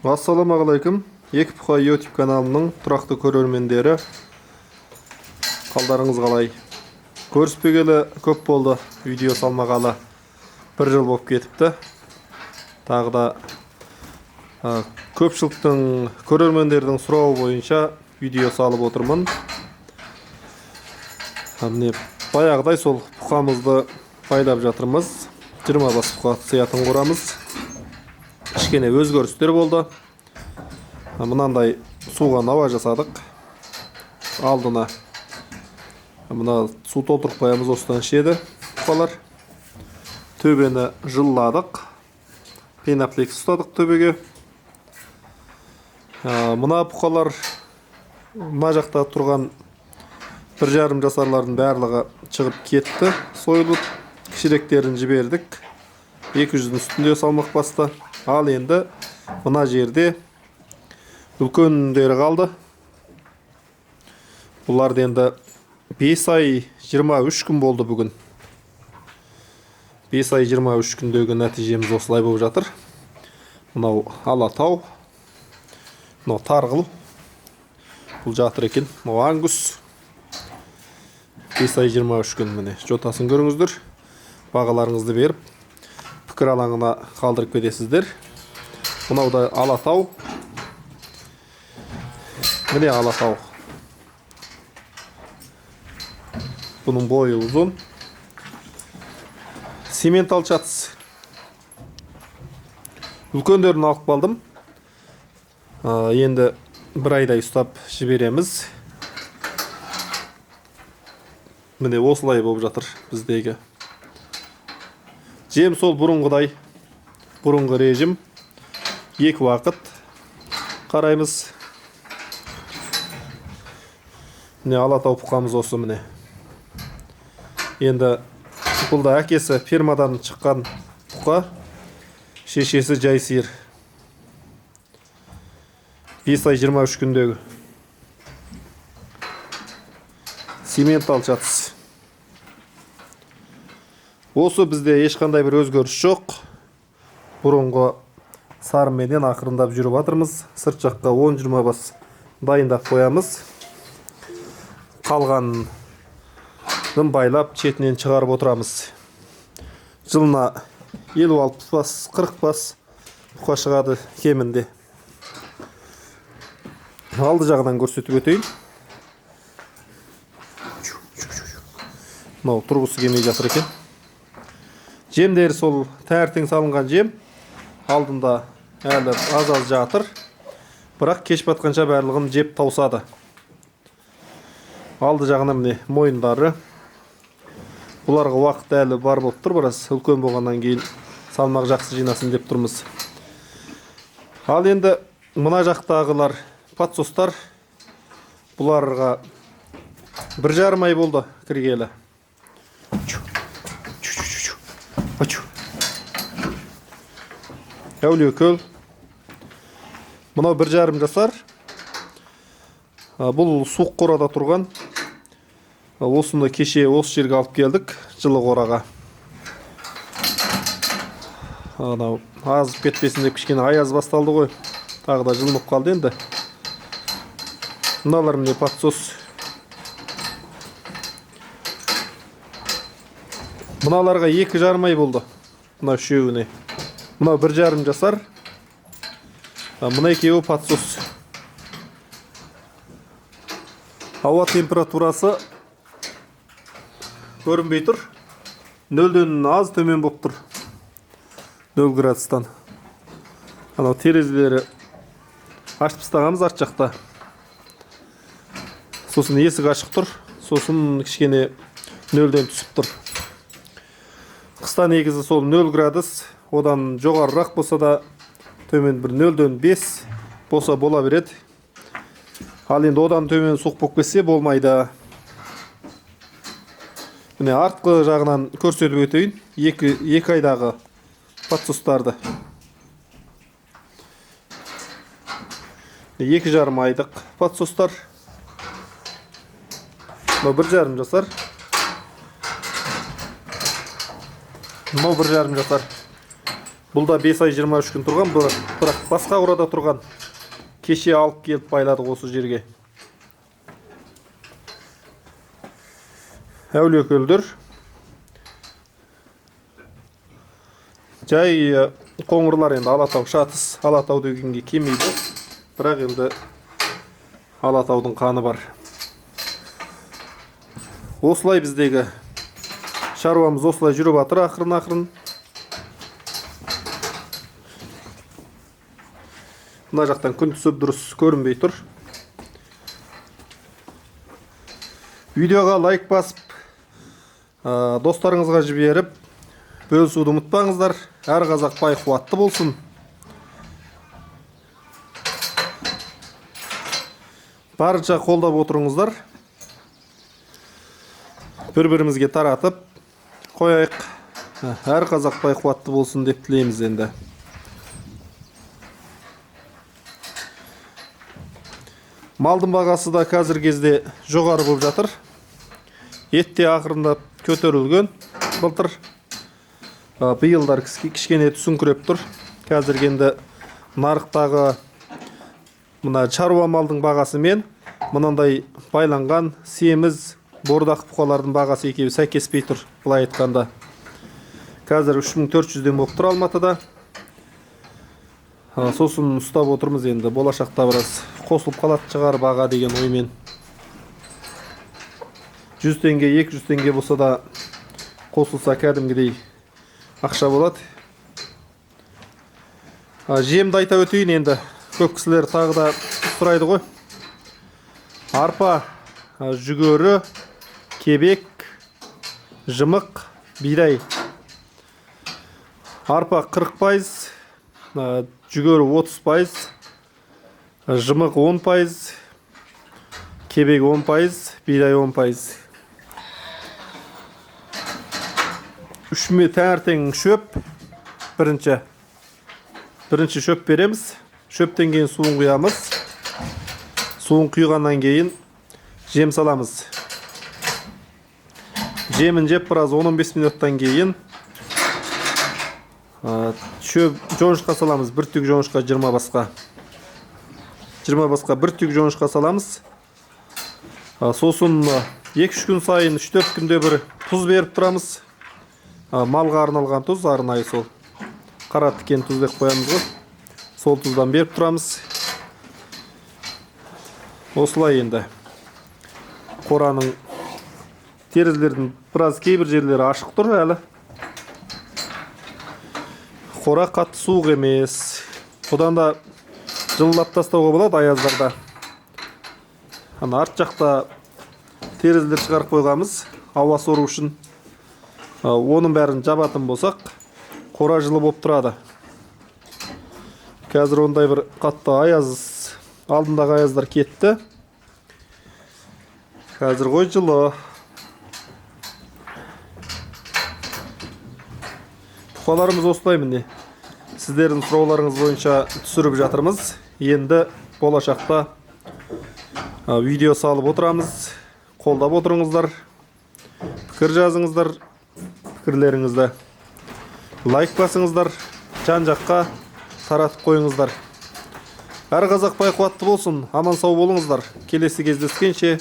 Ассалаумағалейкум. Екі Бұқа YouTube каналының тұрақты көрермендері. Қалдарыңыз қалай? Көріспегелі көп болды. Видео салмағалы 1 жыл болып кетіпті. Тағы да көпшіліктің, көрермендердің сұрауы бойынша видео салып отырмын. Міне баяғыдай сол бұқамызды байлап жатырмыз. 20 бас бұқа сыятын құрамыз. Кішкене өзгерістер болды. Мынандай суға нава жасадық. Алдына мына су толтырып қоямыз, осыдан ішеді бұқалар. Төбені жылладық. Пенаплекс ұстадық төбеге. Мына бұқалар мына жақта тұрған 1,5 жасарлардың барлығы шығып кетті. Сойылып, кішіректерін жібердік. 200-дің үстінде салмақ басты. Ал енді мына жерде үлкендері қалды. Бұларды енді 5 ай 23 күн болды бүгін. 5 ай 23 күндегі нәтижеміз осылай болып жатыр. Мынау Алатау, мынау Тарғыл. Бұл жатыр екен. Мынау Ангус. 5 ай 23 күн міне. Жотасын көріңіздер. Бағаларыңызды беріп, пікір алаңына қалдырып кетесіздер. Мынау да Алатау. Міне Алатау. Бұның бойы ұзын. Семент алчатыс. Үлкендерін алып қалдым. Енді 1 айдай ұстап жібереміз. Міне осылай болып жатыр біздегі. Жем сол бұрынғыдай. Бұрынғы режим. 2 уақыт қараймыз. Міне Алатау бұқамыз осы міне. Енді бұлда әкесі фермадан шыққан бұқа, шешесі жай сиыр. 5 ай 23 күндегі. Семент алчатыс. Осы бізде ешқандай бір өзгеріс жоқ. Бұрынғы сарымменен ақырындап жүріп жатырмыз. Сырт жаққа 10-20 бас дайындап қоямыз. Қалғанын байлап шетінен шығарып отырамыз. Жылына 50-60 бас, 40 бас бұқа шығады кемінде. Алды жағынан көрсетіп өтейін. Мынау тұрғысы келмей жатыр екен. Жемдері сол таңертең салынған жем. Алдында әлі аз жатыр. Бірақ кеш батқанша барлығын жеп таусады. Алды жағына міне мойындары. Бұларға уақыт әлі бар болып тұр. Біраз үлкен болғаннан кейін салмақ жақсы жинасын деп тұрмыз. Ал енді мына жақтағылар подсостар. Бұларға 1,5 ай болды кіргелі. Әулиекөл. Мынау 1,5 жасар. Бұл суық қорада тұрған. Осыны кеше осы жерге алып келдік. Жылы қораға. Азып кетпесін деп кішкене аяз басталды ғой. Тағы да жылынып қалды енді. Мыналар міне подсос. Мыналарға 2,5 ай болды. Мына үшеуіне. Мынау 1,5 жасар. Мына екеуі подсос. Ауа температурасы көрінбей тұр. 0-ден аз төмен болып тұр. 0 градустан. Анау терезелері ашып тастағанбыз арт жақта. Сосын есік ашық тұр. Сосын кішкене 0-ден түсіп тұр. Қыста негізі сол 0 градус. Одан жоғарырақ болса да төмен бір 0-ден 5 болса бола береді. Ал енді одан төмен суық болып кетсе болмайды. Міне артқы жағынан көрсетіп өтейін. 2 айдағы подсостарды. 2,5 айдық подсостар. 1,5 жасар. 1,5 жасар. Бұл да 5 ай 23 күн тұрған, бірақ басқа құрада тұрған. Кеше алып келіп байладық осы жерге. Әулиекөлдер. Жай қоңырлар енді Алатау шатыс, Алатау дегенге келмейді. Бірақ енді Алатаудың қаны бар. Осылай біздегі шаруамыз осылай жүріп жатыр ақырын. Мына жақтан күн түсіп дұрыс көрінбей тұр. Видеоға лайк басып, достарыңызға жіберіп, бөлісуді ұмытпаңыздар. Әр қазақ бай қуатты болсын. Барынша қолдап отырыңыздар. Бір-бірімізге таратып қойайық. Әр қазақ бай қуатты болсын деп тілейміз енді. Малдың бағасы да қазір кезде жоғары болып жатыр. Ет те ақырындап көтерілген былтыр. Биылдар кішкене түсіңкіреп тұр. Қазір енді нарықтағы мына шаруа малдың бағасы мен мынандай байланған семіз, бордақ бұқалардың бағасы екеуі сәйкеспей тұр. Былай айтқанда. Қазір 3400-ден болып тұр Алматыда. Сосын ұстап отырмыз енді. Болашақта біраз қосылып қалатын шығар баға деген оймен. 100 теңге, 200 теңге болса да қосылса кәдімгідей ақша болады. Жемді айта өтейін енді. Көп кісілер тағы да сұрайды ғой. Арпа, жүгері, кебек, жымық, бидай. Арпа 40%, жүгері 30%, жымық 10%, кебек 10%, бидай 10%. Үшіме таңертең шөп, бірінші шөп береміз. Шөптен кейін суын құямыз. Суын құйғаннан кейін жем саламыз. Жемін жеп біраз 10-15 минуттан кейін шөп жоңышқа саламыз. Бір түйек жоңышқа 20 басқа. 20 басқа бір түйек жоңышқа саламыз. Сосын 2-3 күн сайын 3-4 күнде бір тұз беріп тұрамыз. Малға арналған тұз, арнайы сол. Қара тікен тұз деп қоямыз ғой. Сол тұздан беріп тұрамыз. Осылай енді. Қораның терезелердің біраз кейбір жерлері ашық тұр әлі. Қора қатты суық емес. Бұдан да жылылап тастауға болады аяздарда. Арт жақта терезелер шығарып қойғамыз. Ауа сору үшін. Оның бәрін жабатын болсақ, қора жылы болып тұрады. Қазір ондай бір қатты аяз, алдындағы аяздар кетті. Қазір ғой жылы. Бұқаларымыз осылай міне. Сіздердің сұрауларыңыз бойынша түсіріп жатырмыз. Енді болашақта видео салып отырамыз. Қолдап отырыңыздар. Пікір жазыңыздар. Пікірлеріңізді лайк басыңыздар, жан-жаққа таратып қойыңыздар. Әр қазақ бай қуатты болсын, аман сау болыңыздар. Келесі кездескенше